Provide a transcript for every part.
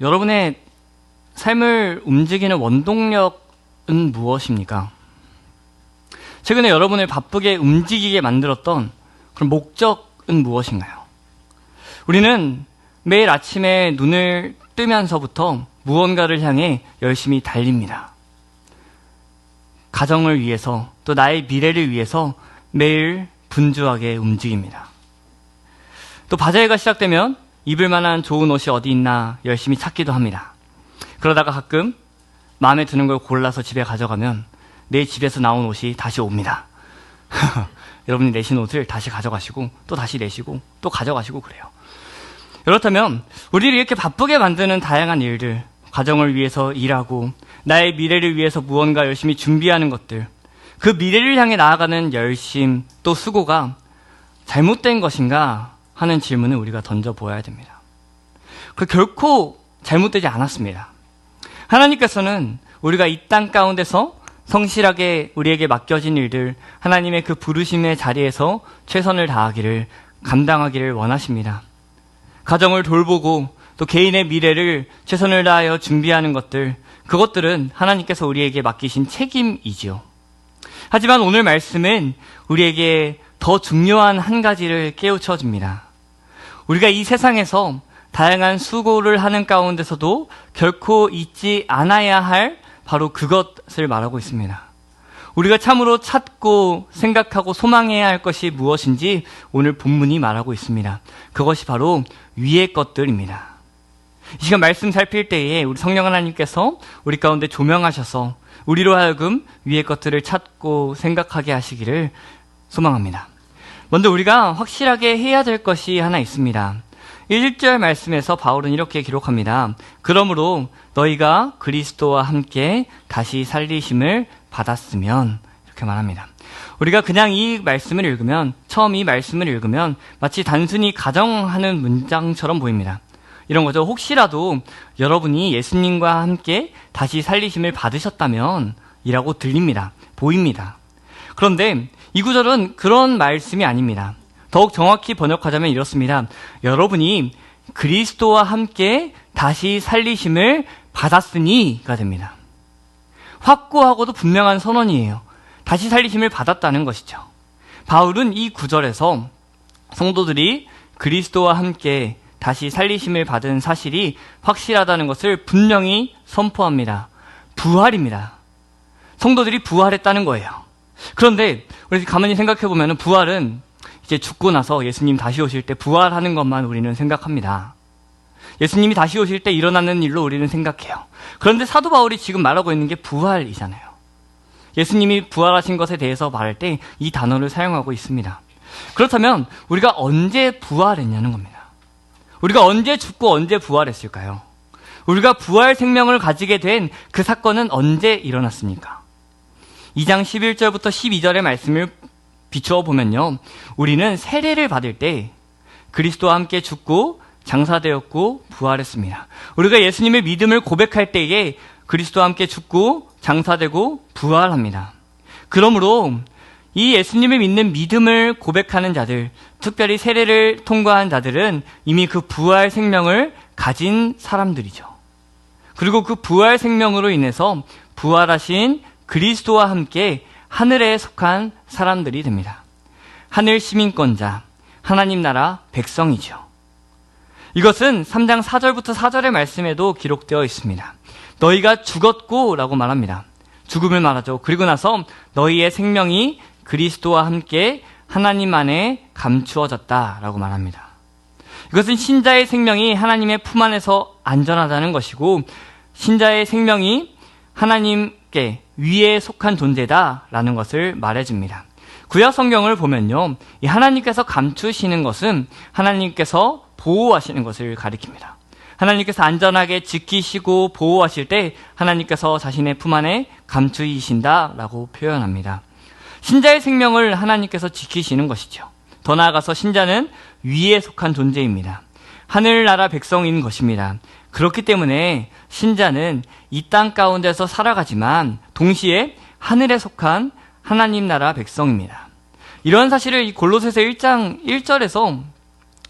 여러분의 삶을 움직이는 원동력은 무엇입니까? 최근에 여러분을 바쁘게 움직이게 만들었던 그런 목적은 무엇인가요? 우리는 매일 아침에 눈을 뜨면서부터 무언가를 향해 열심히 달립니다. 가정을 위해서, 또 나의 미래를 위해서 매일 분주하게 움직입니다. 또 바자회가 시작되면 입을 만한 좋은 옷이 어디 있나 열심히 찾기도 합니다. 그러다가 가끔 마음에 드는 걸 골라서 집에 가져가면 내 집에서 나온 옷이 다시 옵니다. 여러분이 내신 옷을 다시 가져가시고 또 다시 내시고 또 가져가시고 그래요. 그렇다면 우리를 이렇게 바쁘게 만드는 다양한 일들, 가정을 위해서 일하고 나의 미래를 위해서 무언가 열심히 준비하는 것들, 그 미래를 향해 나아가는 열심 또 수고가 잘못된 것인가 하는 질문을 우리가 던져보아야 됩니다. 그 결코 잘못되지 않았습니다. 하나님께서는 우리가 이 땅 가운데서 성실하게 우리에게 맡겨진 일들, 하나님의 그 부르심의 자리에서 최선을 다하기를, 감당하기를 원하십니다. 가정을 돌보고 또 개인의 미래를 최선을 다하여 준비하는 것들, 그것들은 하나님께서 우리에게 맡기신 책임이지요. 하지만 오늘 말씀은 우리에게 더 중요한 한 가지를 깨우쳐 줍니다. 우리가 이 세상에서 다양한 수고를 하는 가운데서도 결코 잊지 않아야 할 바로 그것을 말하고 있습니다. 우리가 참으로 찾고 생각하고 소망해야 할 것이 무엇인지 오늘 본문이 말하고 있습니다. 그것이 바로 위의 것들입니다. 이 시간 말씀 살필 때에 우리 성령 하나님께서 우리 가운데 조명하셔서 우리로 하여금 위의 것들을 찾고 생각하게 하시기를 소망합니다. 먼저 우리가 확실하게 해야 될 것이 하나 있습니다. 1절 말씀에서 바울은 이렇게 기록합니다. 그러므로 너희가 그리스도와 함께 다시 살리심을 받았으면, 이렇게 말합니다. 우리가 그냥 이 말씀을 읽으면, 처음 이 말씀을 읽으면 마치 단순히 가정하는 문장처럼 보입니다. 이런 거죠. 혹시라도 여러분이 예수님과 함께 다시 살리심을 받으셨다면 이라고 들립니다. 보입니다. 그런데 이 구절은 그런 말씀이 아닙니다. 더욱 정확히 번역하자면 이렇습니다. 여러분이 그리스도와 함께 다시 살리심을 받았으니가 됩니다. 확고하고도 분명한 선언이에요. 다시 살리심을 받았다는 것이죠. 바울은 이 구절에서 성도들이 그리스도와 함께 다시 살리심을 받은 사실이 확실하다는 것을 분명히 선포합니다. 부활입니다. 성도들이 부활했다는 거예요. 그런데 우리 가만히 생각해보면 부활은 이제 죽고 나서 예수님 다시 오실 때 부활하는 것만 우리는 생각합니다. 예수님이 다시 오실 때 일어나는 일로 우리는 생각해요. 그런데 사도 바울이 지금 말하고 있는 게 부활이잖아요. 예수님이 부활하신 것에 대해서 말할 때 이 단어를 사용하고 있습니다. 그렇다면 우리가 언제 부활했냐는 겁니다. 우리가 언제 죽고 언제 부활했을까요? 우리가 부활 생명을 가지게 된 그 사건은 언제 일어났습니까? 2장 11절부터 12절의 말씀을 비추어 보면요, 우리는 세례를 받을 때 그리스도와 함께 죽고 장사되었고 부활했습니다. 우리가 예수님의 믿음을 고백할 때에 그리스도와 함께 죽고 장사되고 부활합니다. 그러므로 이 예수님을 믿는 믿음을 고백하는 자들, 특별히 세례를 통과한 자들은 이미 그 부활 생명을 가진 사람들이죠. 그리고 그 부활 생명으로 인해서 부활하신 그리스도와 함께 하늘에 속한 사람들이 됩니다. 하늘 시민권자, 하나님 나라 백성이죠. 이것은 3장 4절부터 4절의 말씀에도 기록되어 있습니다. 너희가 죽었고 라고 말합니다. 죽음을 말하죠. 그리고 나서 너희의 생명이 그리스도와 함께 하나님 안에 감추어졌다 라고 말합니다. 이것은 신자의 생명이 하나님의 품 안에서 안전하다는 것이고, 신자의 생명이 하나님께 위에 속한 존재다라는 것을 말해줍니다. 구약 성경을 보면요, 이 하나님께서 감추시는 것은 하나님께서 보호하시는 것을 가리킵니다. 하나님께서 안전하게 지키시고 보호하실 때 하나님께서 자신의 품 안에 감추이신다라고 표현합니다. 신자의 생명을 하나님께서 지키시는 것이죠. 더 나아가서 신자는 위에 속한 존재입니다. 하늘나라 백성인 것입니다. 그렇기 때문에 신자는 이 땅 가운데서 살아가지만 동시에 하늘에 속한 하나님 나라 백성입니다. 이런 사실을 이 골로새서 1장 1절에서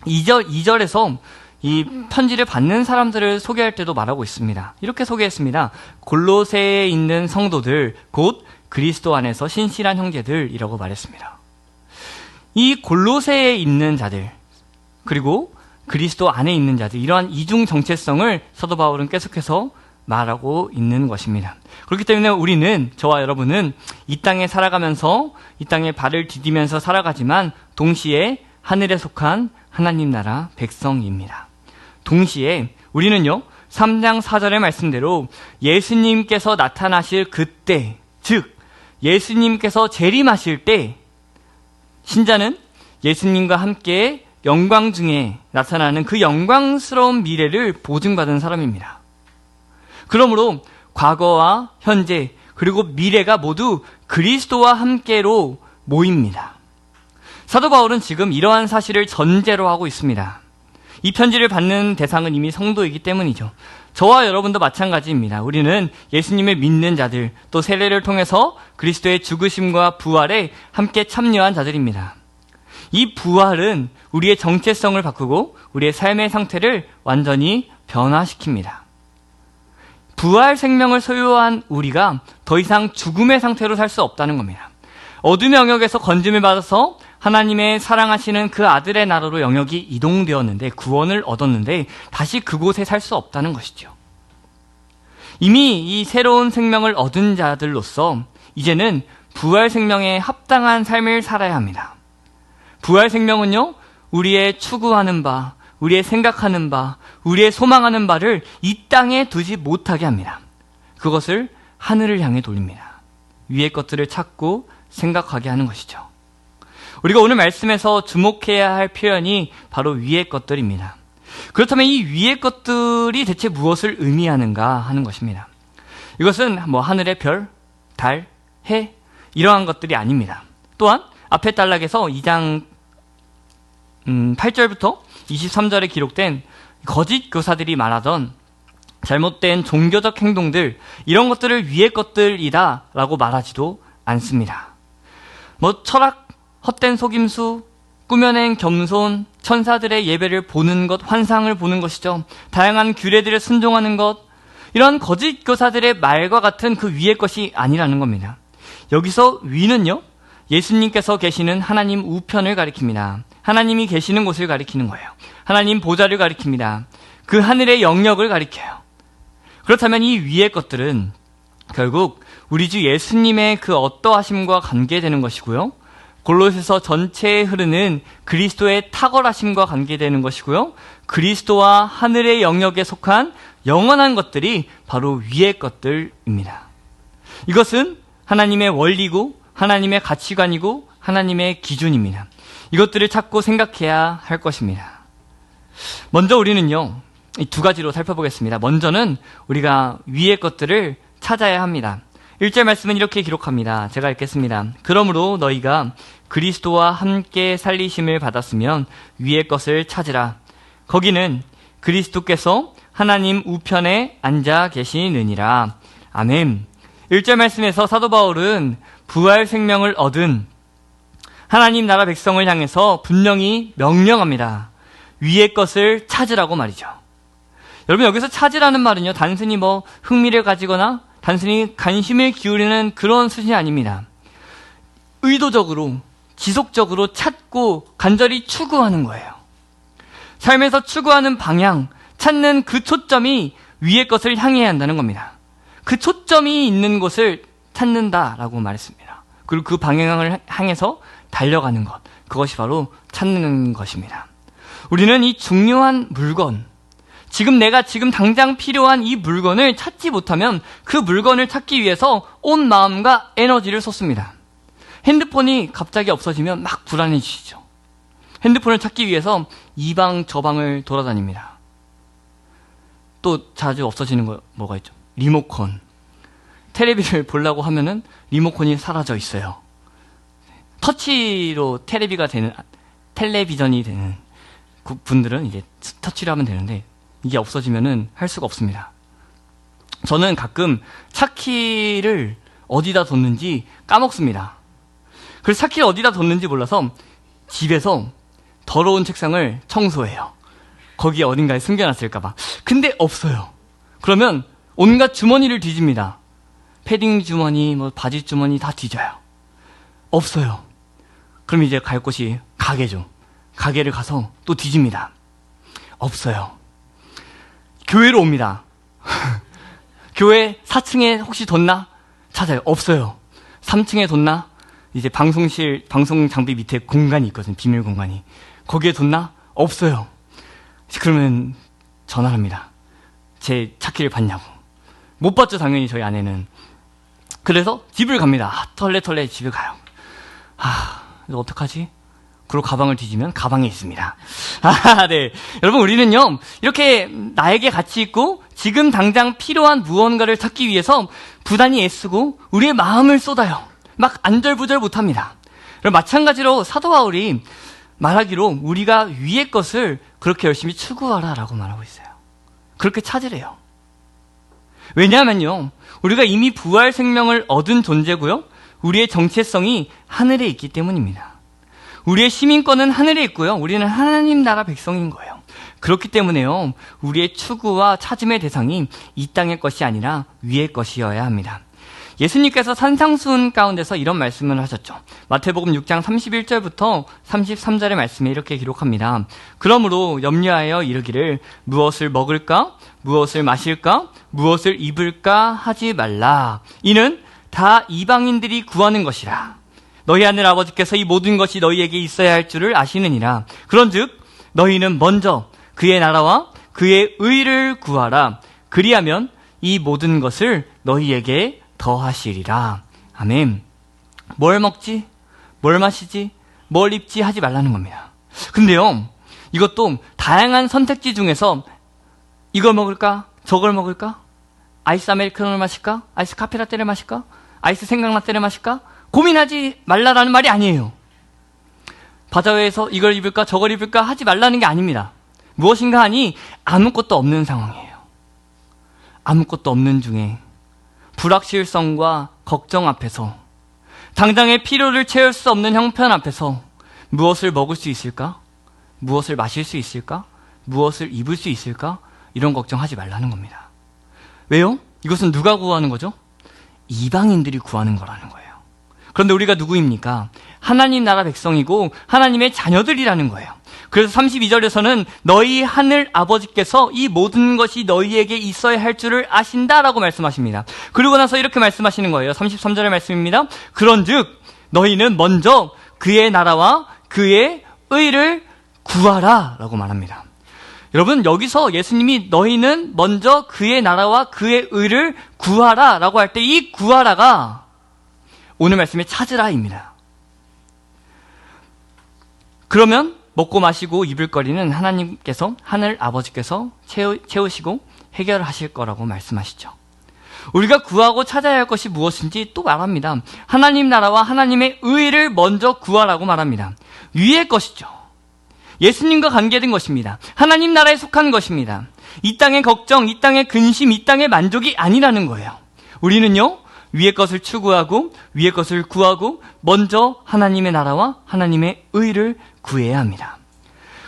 2절에서 이 편지를 받는 사람들을 소개할 때도 말하고 있습니다. 이렇게 소개했습니다. 골로새에 있는 성도들, 곧 그리스도 안에서 신실한 형제들이라고 말했습니다. 이 골로새에 있는 자들, 그리고 그리스도 안에 있는 자들, 이러한 이중 정체성을 사도 바울은 계속해서 말하고 있는 것입니다. 그렇기 때문에 우리는, 저와 여러분은 이 땅에 살아가면서, 이 땅에 발을 디디면서 살아가지만 동시에 하늘에 속한 하나님 나라 백성입니다. 동시에 우리는요, 3장 4절의 말씀대로 예수님께서 나타나실 그때, 즉 예수님께서 재림하실 때 신자는 예수님과 함께 영광 중에 나타나는 그 영광스러운 미래를 보증받은 사람입니다. 그러므로 과거와 현재 그리고 미래가 모두 그리스도와 함께로 모입니다. 사도 바울은 지금 이러한 사실을 전제로 하고 있습니다. 이 편지를 받는 대상은 이미 성도이기 때문이죠. 저와 여러분도 마찬가지입니다. 우리는 예수님을 믿는 자들, 또 세례를 통해서 그리스도의 죽으심과 부활에 함께 참여한 자들입니다. 이 부활은 우리의 정체성을 바꾸고 우리의 삶의 상태를 완전히 변화시킵니다. 부활 생명을 소유한 우리가 더 이상 죽음의 상태로 살 수 없다는 겁니다. 어둠의 영역에서 건짐을 받아서 하나님의 사랑하시는 그 아들의 나라로 영역이 이동되었는데, 구원을 얻었는데 다시 그곳에 살 수 없다는 것이죠. 이미 이 새로운 생명을 얻은 자들로서 이제는 부활 생명에 합당한 삶을 살아야 합니다. 부활 생명은요, 우리의 추구하는 바, 우리의 생각하는 바, 우리의 소망하는 바를 이 땅에 두지 못하게 합니다. 그것을 하늘을 향해 돌립니다. 위의 것들을 찾고 생각하게 하는 것이죠. 우리가 오늘 말씀에서 주목해야 할 표현이 바로 위의 것들입니다. 그렇다면 이 위의 것들이 대체 무엇을 의미하는가 하는 것입니다. 이것은 하늘의 별, 달, 해 이러한 것들이 아닙니다. 또한 앞에 단락에서 2장 8절부터 23절에 기록된 거짓 교사들이 말하던 잘못된 종교적 행동들, 이런 것들을 위의 것들이다 라고 말하지도 않습니다. 철학, 헛된 속임수, 꾸며낸 겸손, 천사들의 예배를 보는 것, 환상을 보는 것이죠. 다양한 규례들에 순종하는 것, 이런 거짓 교사들의 말과 같은 그 위의 것이 아니라는 겁니다. 여기서 위는요, 예수님께서 계시는 하나님 우편을 가리킵니다. 하나님이 계시는 곳을 가리키는 거예요. 하나님 보좌를 가리킵니다. 그 하늘의 영역을 가리켜요. 그렇다면 이 위의 것들은 결국 우리 주 예수님의 그 어떠하심과 관계되는 것이고요. 골로새서 전체에 흐르는 그리스도의 탁월하심과 관계되는 것이고요. 그리스도와 하늘의 영역에 속한 영원한 것들이 바로 위의 것들입니다. 이것은 하나님의 원리고 하나님의 가치관이고 하나님의 기준입니다. 이것들을 찾고 생각해야 할 것입니다. 먼저 우리는요, 이 두 가지로 살펴보겠습니다. 먼저는 우리가 위의 것들을 찾아야 합니다. 1절 말씀은 이렇게 기록합니다. 제가 읽겠습니다. 그러므로 너희가 그리스도와 함께 살리심을 받았으면 위의 것을 찾으라. 거기는 그리스도께서 하나님 우편에 앉아 계시느니라. 아멘. 1절 말씀에서 사도 바울은 부활 생명을 얻은 하나님 나라 백성을 향해서 분명히 명령합니다. 위의 것을 찾으라고 말이죠. 여러분, 여기서 찾으라는 말은요, 단순히 흥미를 가지거나 단순히 관심을 기울이는 그런 수준이 아닙니다. 의도적으로, 지속적으로 찾고 간절히 추구하는 거예요. 삶에서 추구하는 방향, 찾는 그 초점이 위의 것을 향해야 한다는 겁니다. 그 초점이 있는 곳을 찾는다라고 말했습니다. 그리고 그 방향을 향해서 달려가는 것, 그것이 바로 찾는 것입니다. 우리는 이 중요한 물건, 내가 지금 당장 필요한 이 물건을 찾지 못하면 그 물건을 찾기 위해서 온 마음과 에너지를 쏟습니다. 핸드폰이 갑자기 없어지면 막 불안해지시죠. 핸드폰을 찾기 위해서 이 방 저 방을 돌아다닙니다. 또 자주 없어지는 거 뭐가 있죠? 리모컨. 텔레비를 보려고 하면은 리모컨이 사라져 있어요. 터치로 텔레비전이 되는 분들은 이제 터치를 하면 되는데, 이게 없어지면은 할 수가 없습니다. 저는 가끔 차키를 어디다 뒀는지 까먹습니다. 그래서 차키를 어디다 뒀는지 몰라서 집에서 더러운 책상을 청소해요. 거기 어딘가에 숨겨놨을까봐. 근데 없어요. 그러면 온갖 주머니를 뒤집니다. 패딩 주머니, 뭐 바지 주머니 다 뒤져요. 없어요. 그럼 이제 갈 곳이 가게죠. 가게를 가서 또 뒤집니다. 없어요. 교회로 옵니다. 교회 4층에 혹시 뒀나? 찾아요. 없어요. 3층에 뒀나? 이제 방송실, 방송 장비 밑에 공간이 있거든요. 비밀 공간이. 거기에 뒀나? 없어요. 그러면 전화를 합니다. 제 찾기를 봤냐고. 못 봤죠, 당연히 저희 아내는. 그래서 집을 갑니다. 털레 집에 가요. 이거 어떡하지? 그리고 가방을 뒤지면 가방에 있습니다. 네. 여러분, 우리는요, 이렇게 나에게 가치 있고 지금 당장 필요한 무언가를 찾기 위해서 부단히 애쓰고 우리의 마음을 쏟아요. 막 안절부절 못합니다. 마찬가지로 사도 바울이 말하기로 우리가 위의 것을 그렇게 열심히 추구하라 라고 말하고 있어요. 그렇게 찾으래요. 왜냐하면요, 우리가 이미 부활 생명을 얻은 존재고요, 우리의 정체성이 하늘에 있기 때문입니다. 우리의 시민권은 하늘에 있고요, 우리는 하나님 나라 백성인 거예요. 그렇기 때문에요, 우리의 추구와 찾음의 대상이 이 땅의 것이 아니라 위의 것이어야 합니다. 예수님께서 산상수훈 가운데서 이런 말씀을 하셨죠. 마태복음 6장 31절부터 33절의 말씀에 이렇게 기록합니다. 그러므로 염려하여 이르기를 무엇을 먹을까? 무엇을 마실까? 무엇을 입을까? 하지 말라. 이는 다 이방인들이 구하는 것이라. 너희 하늘 아버지께서 이 모든 것이 너희에게 있어야 할 줄을 아시느니라. 그런즉 너희는 먼저 그의 나라와 그의 의를 구하라. 그리하면 이 모든 것을 너희에게 더하시리라. 아멘. 뭘 먹지? 뭘 마시지? 뭘 입지? 하지 말라는 겁니다. 근데요, 이것도 다양한 선택지 중에서 이걸 먹을까? 저걸 먹을까? 아이스 아메리카노를 마실까? 아이스 카페라떼를 마실까? 아이스 생강라떼를 마실까? 고민하지 말라라는 말이 아니에요. 바자회에서 이걸 입을까 저걸 입을까 하지 말라는 게 아닙니다. 무엇인가 하니 아무것도 없는 상황이에요. 아무것도 없는 중에 불확실성과 걱정 앞에서, 당장의 필요를 채울 수 없는 형편 앞에서 무엇을 먹을 수 있을까? 무엇을 마실 수 있을까? 무엇을 입을 수 있을까? 이런 걱정하지 말라는 겁니다. 왜요? 이것은 누가 구하는 거죠? 이방인들이 구하는 거라는 거예요. 그런데 우리가 누구입니까? 하나님 나라 백성이고 하나님의 자녀들이라는 거예요. 그래서 32절에서는 너희 하늘 아버지께서 이 모든 것이 너희에게 있어야 할 줄을 아신다라고 말씀하십니다. 그리고 나서 이렇게 말씀하시는 거예요. 33절의 말씀입니다. 그런즉 너희는 먼저 그의 나라와 그의 의를 구하라 라고 말합니다. 여러분, 여기서 예수님이 너희는 먼저 그의 나라와 그의 의를 구하라 라고 할 때 이 구하라가 오늘 말씀에 찾으라입니다. 그러면 먹고 마시고 입을 거리는 하나님께서, 하늘 아버지께서 채우시고 해결하실 거라고 말씀하시죠. 우리가 구하고 찾아야 할 것이 무엇인지 또 말합니다. 하나님 나라와 하나님의 의를 먼저 구하라고 말합니다. 위의 것이죠. 예수님과 관계된 것입니다. 하나님 나라에 속한 것입니다. 이 땅의 걱정, 이 땅의 근심, 이 땅의 만족이 아니라는 거예요. 우리는요, 위의 것을 추구하고 위의 것을 구하고 먼저 하나님의 나라와 하나님의 의를 구해야 합니다.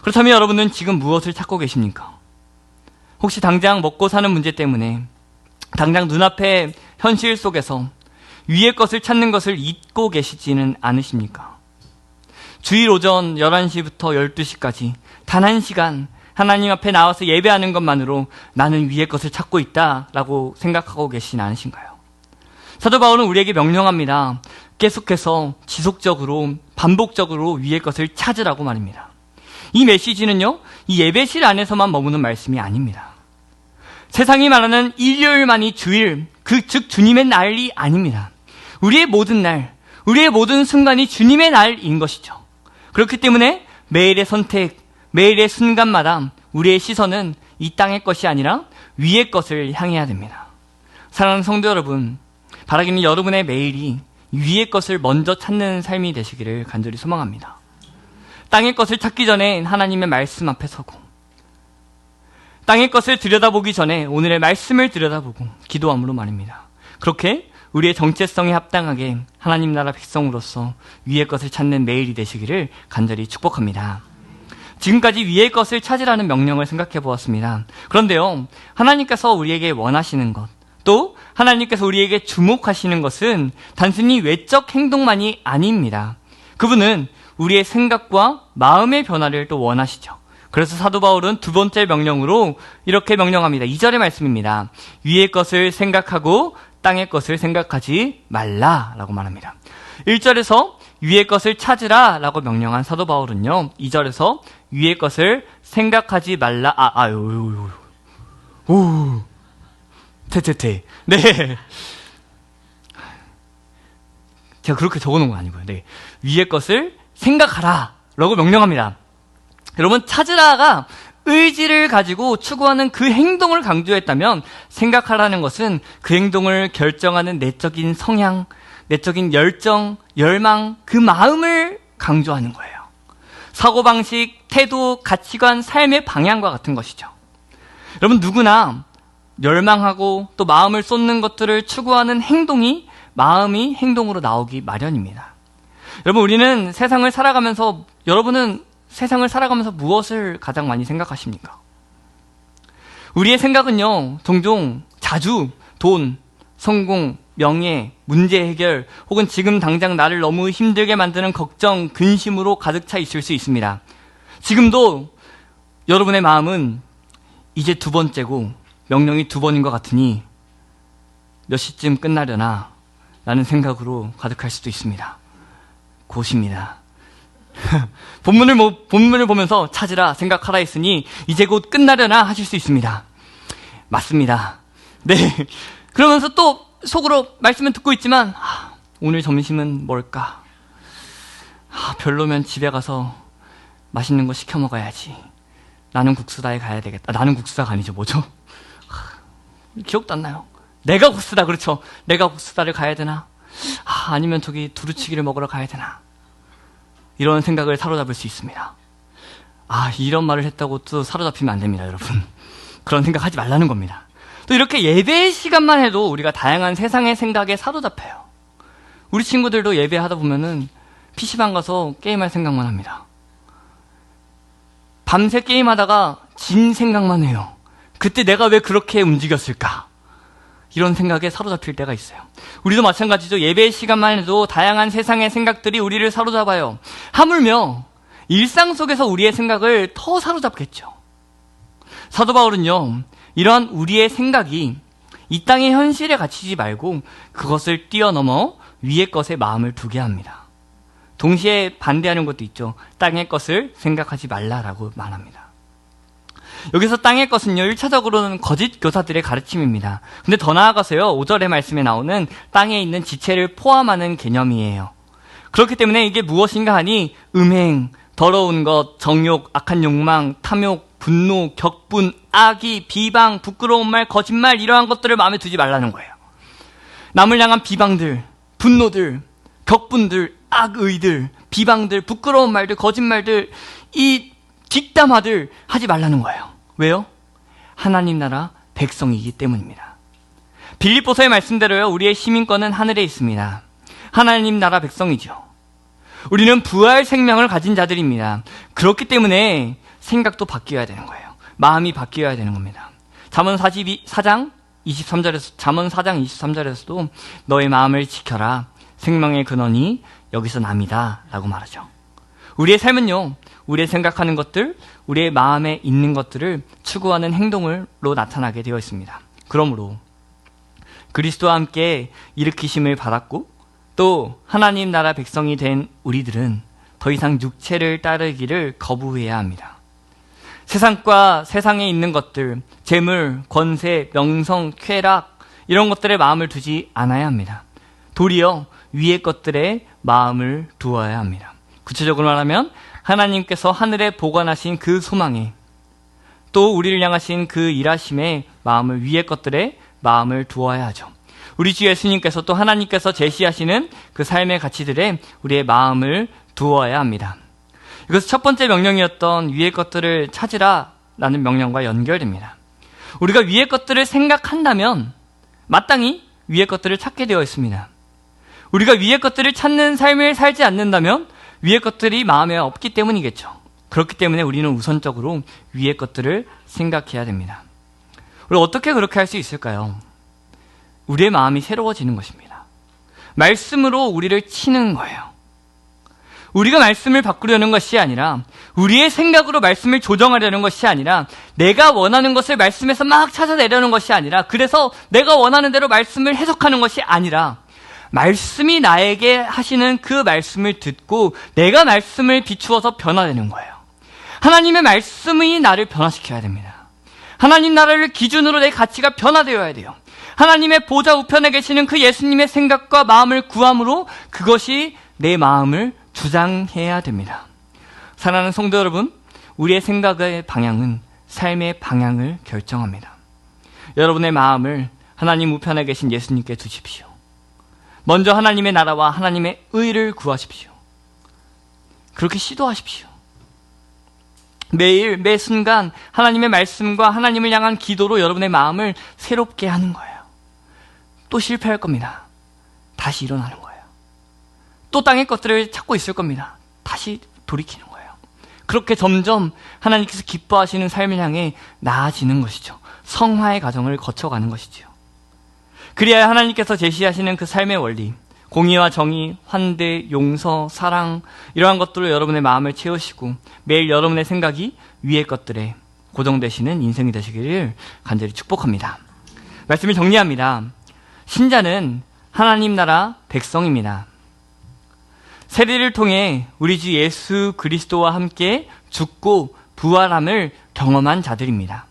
그렇다면 여러분은 지금 무엇을 찾고 계십니까? 혹시 당장 먹고 사는 문제 때문에 당장 눈앞의 현실 속에서 위의 것을 찾는 것을 잊고 계시지는 않으십니까? 주일 오전 11시부터 12시까지 단 한 시간 하나님 앞에 나와서 예배하는 것만으로 나는 위의 것을 찾고 있다라고 생각하고 계시진 않으신가요? 사도 바울은 우리에게 명령합니다. 계속해서 지속적으로 반복적으로 위의 것을 찾으라고 말입니다. 이 메시지는요, 이 예배실 안에서만 머무는 말씀이 아닙니다. 세상이 말하는 일요일만이 주일, 즉 주님의 날이 아닙니다. 우리의 모든 날, 우리의 모든 순간이 주님의 날인 것이죠. 그렇기 때문에 매일의 선택, 매일의 순간마다 우리의 시선은 이 땅의 것이 아니라 위의 것을 향해야 됩니다. 사랑하는 성도 여러분, 바라기는 여러분의 매일이 위의 것을 먼저 찾는 삶이 되시기를 간절히 소망합니다. 땅의 것을 찾기 전에 하나님의 말씀 앞에 서고, 땅의 것을 들여다보기 전에 오늘의 말씀을 들여다보고 기도함으로 말입니다. 그렇게 우리의 정체성에 합당하게 하나님 나라 백성으로서 위의 것을 찾는 매일이 되시기를 간절히 축복합니다. 지금까지 위의 것을 찾으라는 명령을 생각해 보았습니다. 그런데요, 하나님께서 우리에게 원하시는 것, 또 하나님께서 우리에게 주목하시는 것은 단순히 외적 행동만이 아닙니다. 그분은 우리의 생각과 마음의 변화를 또 원하시죠. 그래서 사도 바울은 두 번째 명령으로 이렇게 명령합니다. 2절의 말씀입니다. 위의 것을 생각하고 땅의 것을 생각하지 말라라고 말합니다. 1절에서 위의 것을 찾으라 라고 명령한 사도 바울은요, 2절에서 위의 것을 생각하지 말라. 네. 제가 그렇게 적어놓은 건 아니고요. 네. 위의 것을 생각하라 라고 명령합니다. 여러분, 찾으라가 의지를 가지고 추구하는 그 행동을 강조했다면, 생각하라는 것은 그 행동을 결정하는 내적인 성향, 내적인 열정, 열망, 그 마음을 강조하는 거예요. 사고방식, 태도, 가치관, 삶의 방향과 같은 것이죠. 여러분, 누구나 열망하고 또 마음을 쏟는 것들을 추구하는 행동이 마음이 행동으로 나오기 마련입니다. 여러분, 우리는 세상을 살아가면서, 여러분은 세상을 살아가면서 무엇을 가장 많이 생각하십니까? 우리의 생각은요, 종종 자주 돈, 성공, 명예, 문제 해결, 혹은 지금 당장 나를 너무 힘들게 만드는 걱정, 근심으로 가득 차 있을 수 있습니다. 지금도 여러분의 마음은 이제 두 번째고 명령이 두 번인 것 같으니 몇 시쯤 끝나려나 라는 생각으로 가득할 수도 있습니다. 곧입니다. 본문을 보면서 찾으라, 생각하라 했으니 이제 곧 끝나려나 하실 수 있습니다. 맞습니다. 네. 그러면서 또 속으로 말씀은 듣고 있지만, 오늘 점심은 뭘까? 별로면 집에 가서 맛있는 거 시켜 먹어야지. 나는 국수다에 가야 되겠다. 나는 국수다가 아니죠. 뭐죠? 기억도 안 나요. 내가 국수다, 그렇죠. 내가 국수다를 가야 되나? 아니면 저기 두루치기를 먹으러 가야 되나? 이런 생각을 사로잡을 수 있습니다. 이런 말을 했다고 또 사로잡히면 안 됩니다, 여러분. 그런 생각하지 말라는 겁니다. 또 이렇게 예배 시간만 해도 우리가 다양한 세상의 생각에 사로잡혀요. 우리 친구들도 예배하다 보면은 PC방 가서 게임할 생각만 합니다. 밤새 게임하다가 진 생각만 해요. 그때 내가 왜 그렇게 움직였을까? 이런 생각에 사로잡힐 때가 있어요. 우리도 마찬가지죠. 예배 시간만 해도 다양한 세상의 생각들이 우리를 사로잡아요. 하물며 일상 속에서 우리의 생각을 더 사로잡겠죠. 사도 바울은요, 이러한 우리의 생각이 이 땅의 현실에 갇히지 말고 그것을 뛰어넘어 위의 것에 마음을 두게 합니다. 동시에 반대하는 것도 있죠. 땅의 것을 생각하지 말라라고 말합니다. 여기서 땅의 것은요, 1차적으로는 거짓 교사들의 가르침입니다. 근데 더 나아가서요, 5절의 말씀에 나오는 땅에 있는 지체를 포함하는 개념이에요. 그렇기 때문에 이게 무엇인가 하니 음행, 더러운 것, 정욕, 악한 욕망, 탐욕, 분노, 격분, 악의, 비방, 부끄러운 말, 거짓말, 이러한 것들을 마음에 두지 말라는 거예요. 남을 향한 비방들, 분노들, 격분들, 악의들, 비방들, 부끄러운 말들, 거짓말들, 이 뒷담화들 하지 말라는 거예요. 왜요? 하나님 나라 백성이기 때문입니다. 빌립보서의 말씀대로요, 우리의 시민권은 하늘에 있습니다. 하나님 나라 백성이죠. 우리는 부활 생명을 가진 자들입니다. 그렇기 때문에 생각도 바뀌어야 되는 거예요. 마음이 바뀌어야 되는 겁니다. 잠언 4장 23절에서도 너의 마음을 지켜라. 생명의 근원이 여기서 남이다 라고 말하죠. 우리의 삶은요, 우리의 생각하는 것들, 우리의 마음에 있는 것들을 추구하는 행동으로 나타나게 되어 있습니다. 그러므로 그리스도와 함께 일으키심을 받았고 또 하나님 나라 백성이 된 우리들은 더 이상 육체를 따르기를 거부해야 합니다. 세상과 세상에 있는 것들, 재물, 권세, 명성, 쾌락, 이런 것들에 마음을 두지 않아야 합니다. 도리어 위의 것들에 마음을 두어야 합니다. 구체적으로 말하면 하나님께서 하늘에 보관하신 그 소망에, 또 우리를 향하신 그 일하심에 마음을, 위의 것들에 마음을 두어야 하죠. 우리 주 예수님께서 또 하나님께서 제시하시는 그 삶의 가치들에 우리의 마음을 두어야 합니다. 이것은 첫 번째 명령이었던 위의 것들을 찾으라 라는 명령과 연결됩니다. 우리가 위의 것들을 생각한다면 마땅히 위의 것들을 찾게 되어 있습니다. 우리가 위의 것들을 찾는 삶을 살지 않는다면 위의 것들이 마음에 없기 때문이겠죠. 그렇기 때문에 우리는 우선적으로 위의 것들을 생각해야 됩니다. 우리 어떻게 그렇게 할 수 있을까요? 우리의 마음이 새로워지는 것입니다. 말씀으로 우리를 치는 거예요. 우리가 말씀을 바꾸려는 것이 아니라, 우리의 생각으로 말씀을 조정하려는 것이 아니라, 내가 원하는 것을 말씀에서 막 찾아내려는 것이 아니라, 그래서 내가 원하는 대로 말씀을 해석하는 것이 아니라, 말씀이 나에게 하시는 그 말씀을 듣고 내가 말씀을 비추어서 변화되는 거예요. 하나님의 말씀이 나를 변화시켜야 됩니다. 하나님 나라를 기준으로 내 가치가 변화되어야 돼요. 하나님의 보좌 우편에 계시는 그 예수님의 생각과 마음을 구함으로 그것이 내 마음을 주장해야 됩니다. 사랑하는 성도 여러분, 우리의 생각의 방향은 삶의 방향을 결정합니다. 여러분의 마음을 하나님 우편에 계신 예수님께 두십시오. 먼저 하나님의 나라와 하나님의 의를 구하십시오. 그렇게 시도하십시오. 매일 매 순간 하나님의 말씀과 하나님을 향한 기도로 여러분의 마음을 새롭게 하는 거예요. 또 실패할 겁니다. 다시 일어나는 거예요. 또 땅의 것들을 찾고 있을 겁니다. 다시 돌이키는 거예요. 그렇게 점점 하나님께서 기뻐하시는 삶을 향해 나아지는 것이죠. 성화의 과정을 거쳐가는 것이지요. 그리하여 하나님께서 제시하시는 그 삶의 원리, 공의와 정의, 환대, 용서, 사랑, 이러한 것들로 여러분의 마음을 채우시고 매일 여러분의 생각이 위의 것들에 고정되시는 인생이 되시기를 간절히 축복합니다. 말씀을 정리합니다. 신자는 하나님 나라 백성입니다. 세례를 통해 우리 주 예수 그리스도와 함께 죽고 부활함을 경험한 자들입니다.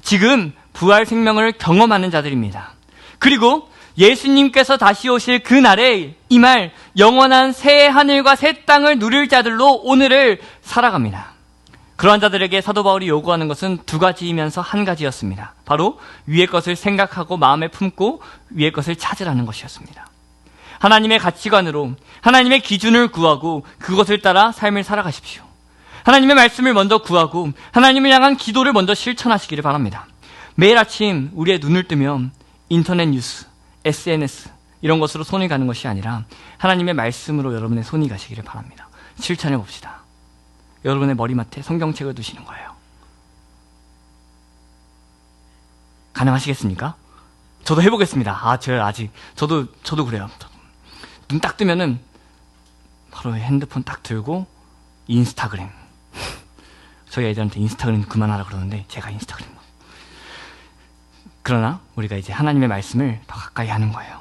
지금 부활 생명을 경험하는 자들입니다. 그리고 예수님께서 다시 오실 그날에 이 말 영원한 새 하늘과 새 땅을 누릴 자들로 오늘을 살아갑니다. 그러한 자들에게 사도 바울이 요구하는 것은 두 가지이면서 한 가지였습니다. 바로 위의 것을 생각하고 마음에 품고 위의 것을 찾으라는 것이었습니다. 하나님의 가치관으로 하나님의 기준을 구하고 그것을 따라 삶을 살아가십시오. 하나님의 말씀을 먼저 구하고 하나님을 향한 기도를 먼저 실천하시기를 바랍니다. 매일 아침 우리의 눈을 뜨면 인터넷 뉴스, SNS 이런 것으로 손이 가는 것이 아니라 하나님의 말씀으로 여러분의 손이 가시기를 바랍니다. 실천해 봅시다. 여러분의 머리맡에 성경책을 두시는 거예요. 가능하시겠습니까? 저도 해보겠습니다. 저도 그래요. 눈 딱 뜨면은 바로 핸드폰 딱 들고 인스타그램. 저희 애들한테 인스타그램 그만하라 그러는데 제가 인스타그램. 그러나 우리가 이제 하나님의 말씀을 더 가까이 하는 거예요.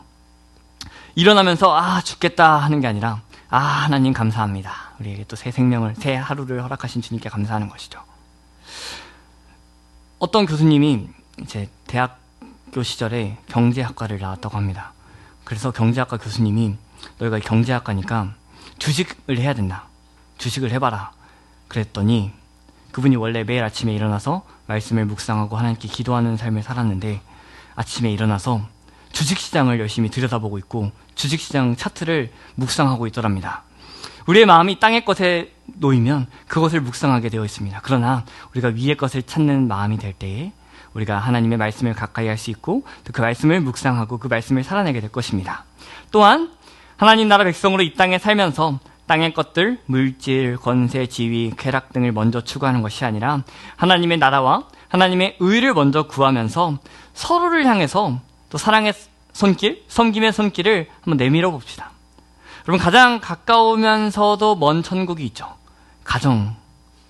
일어나면서 죽겠다 하는 게 아니라 하나님 감사합니다. 우리에게 또 새 생명을, 새 하루를 허락하신 주님께 감사하는 것이죠. 어떤 교수님이 이제 대학교 시절에 경제학과를 나왔다고 합니다. 그래서 경제학과 교수님이 너희가 경제학과니까 주식을 해야 된다. 주식을 해봐라. 그랬더니 그분이 원래 매일 아침에 일어나서 말씀을 묵상하고 하나님께 기도하는 삶을 살았는데 아침에 일어나서 주식시장을 열심히 들여다보고 있고 주식시장 차트를 묵상하고 있더랍니다. 우리의 마음이 땅의 것에 놓이면 그것을 묵상하게 되어 있습니다. 그러나 우리가 위의 것을 찾는 마음이 될 때에 우리가 하나님의 말씀을 가까이 할 수 있고 또 그 말씀을 묵상하고 그 말씀을 살아내게 될 것입니다. 또한 하나님 나라 백성으로 이 땅에 살면서 땅의 것들, 물질, 권세, 지위, 쾌락 등을 먼저 추구하는 것이 아니라 하나님의 나라와 하나님의 의를 먼저 구하면서 서로를 향해서 또 사랑의 손길, 섬김의 손길을 한번 내밀어 봅시다. 여러분, 가장 가까우면서도 먼 천국이 있죠. 가정,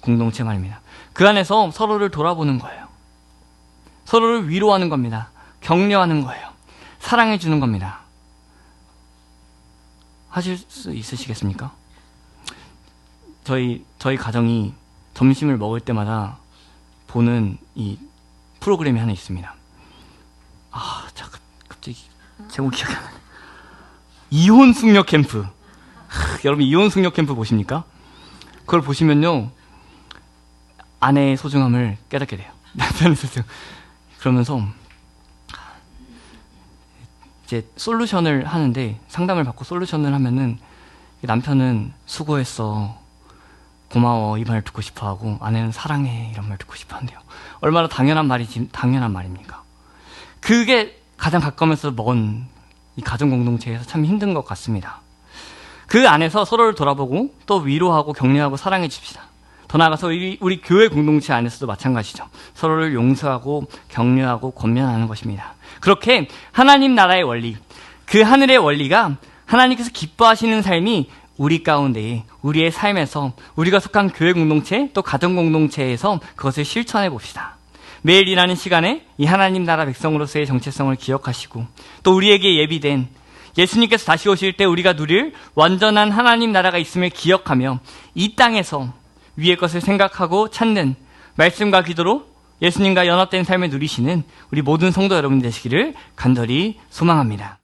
공동체 말입니다. 그 안에서 서로를 돌아보는 거예요. 서로를 위로하는 겁니다. 격려하는 거예요. 사랑해 주는 겁니다. 하실 수 있으시겠습니까? 저희 가정이 점심을 먹을 때마다 보는 이 프로그램이 하나 있습니다. 갑자기 제목 기억이 안 나네. 이혼 숙녀 캠프. 여러분, 이혼 숙녀 캠프 보십니까? 그걸 보시면요, 아내의 소중함을 깨닫게 돼요. 남편의 소중. 그러면서 이제 솔루션을 하는데, 상담을 받고 솔루션을 하면은 남편은 수고했어, 고마워 이 말 듣고 싶어하고 아내는 사랑해 이런 말 듣고 싶어한대요. 얼마나 당연한 말입니까? 그게 가장 가까우면서 먼 이 가정 공동체에서 참 힘든 것 같습니다. 그 안에서 서로를 돌아보고 또 위로하고 격려하고 사랑해 줍시다. 더 나아가서 우리 교회 공동체 안에서도 마찬가지죠. 서로를 용서하고 격려하고 권면하는 것입니다. 그렇게 하나님 나라의 원리, 그 하늘의 원리가 하나님께서 기뻐하시는 삶이 우리 가운데, 우리의 삶에서, 우리가 속한 교회 공동체 또 가정 공동체에서 그것을 실천해 봅시다. 매일 일하는 시간에 이 하나님 나라 백성으로서의 정체성을 기억하시고, 또 우리에게 예비된 예수님께서 다시 오실 때 우리가 누릴 완전한 하나님 나라가 있음을 기억하며 이 땅에서 위의 것을 생각하고 찾는 말씀과 기도로 예수님과 연합된 삶을 누리시는 우리 모든 성도 여러분 되시기를 간절히 소망합니다.